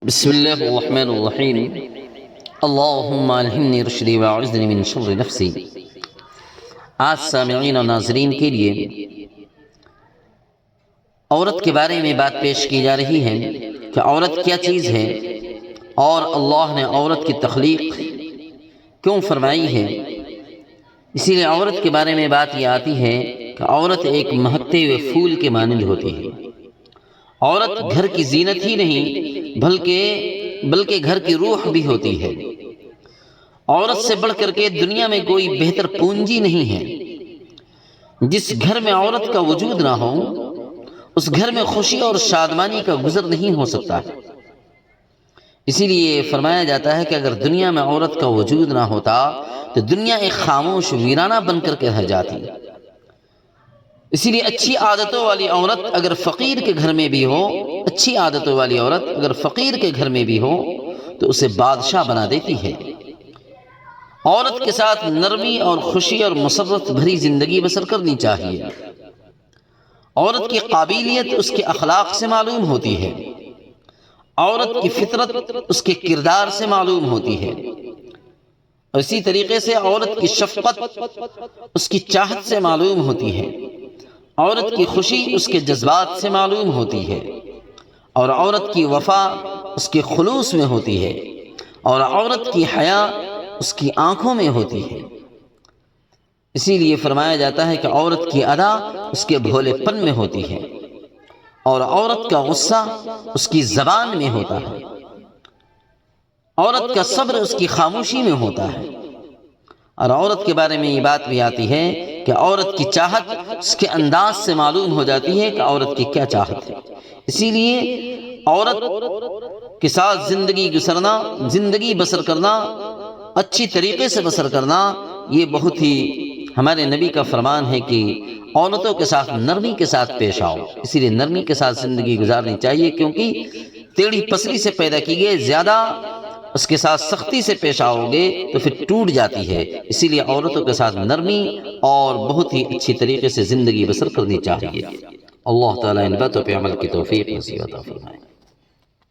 بسم اللہ الرحمن الرحیم اللہم الہمنی رشدی واعذنی من شر نفسی۔ آج سامعین اور ناظرین کے لیے عورت کے بارے میں بات پیش کی جا رہی ہے کہ عورت کیا چیز ہے اور اللہ نے عورت کی تخلیق کیوں فرمائی ہے۔ اسی لیے عورت کے بارے میں بات یہ آتی ہے کہ عورت ایک مہکتے ہوئے پھول کے مانند ہوتی ہے۔ عورت گھر کی زینت ہی نہیں بلکہ گھر کی روح بھی ہوتی ہے۔ عورت سے بڑھ کر کے دنیا میں کوئی بہتر پونجی نہیں ہے۔ جس گھر میں عورت کا وجود نہ ہو اس گھر میں خوشی اور شادمانی کا گزر نہیں ہو سکتا۔ اسی لیے فرمایا جاتا ہے کہ اگر دنیا میں عورت کا وجود نہ ہوتا تو دنیا ایک خاموش ویرانہ بن کر کے رہ جاتی۔ اسی لیے اچھی عادتوں والی عورت اگر فقیر کے گھر میں بھی ہو، اچھی عادتوں والی عورت اگر فقیر کے گھر میں بھی ہو تو اسے بادشاہ بنا دیتی ہے۔ عورت کے ساتھ نرمی اور خوشی اور مسرت بھری زندگی بسر کرنی چاہیے۔ عورت کی قابلیت اس کے اخلاق سے معلوم ہوتی ہے۔ عورت کی فطرت اس کے کردار سے معلوم ہوتی ہے۔ اسی طریقے سے عورت کی شفقت اس کی چاہت سے معلوم ہوتی ہے۔ عورت کی خوشی اس کے جذبات سے معلوم ہوتی ہے، اور عورت کی وفا اس کے خلوص میں ہوتی ہے، اور عورت کی حیا اس کی آنکھوں میں ہوتی ہے۔ اسی لیے فرمایا جاتا ہے کہ عورت کی ادا اس کے بھولے پن میں ہوتی ہے، اور عورت کا غصہ اس کی زبان میں ہوتا ہے۔ عورت کا صبر اس کی خاموشی میں ہوتا ہے۔ اور عورت کے بارے میں یہ بات بھی آتی ہے کہ عورت کی چاہت اس کے انداز سے معلوم ہو جاتی ہے کہ عورت کی کیا چاہت ہے۔ اسی لیے عورت کے ساتھ زندگی بسر کرنا، اچھی طریقے سے بسر کرنا، یہ بہت ہی ہمارے نبی کا فرمان ہے کہ عورتوں کے ساتھ نرمی کے ساتھ پیش آؤ۔ اسی لیے نرمی کے ساتھ زندگی گزارنی چاہیے، کیونکہ ٹیڑھی پسلی سے پیدا کی گئی، زیادہ اس کے ساتھ سختی سے پیش آؤ گے تو پھر ٹوٹ جاتی ہے۔ اسی لیے عورتوں کے ساتھ نرمی اور بہت ہی اچھی طریقے سے زندگی بسر کرنی چاہیے۔ اللہ تعالیٰ ان باتوں پہ عمل کی توفیق نصیب عطا فرمائے۔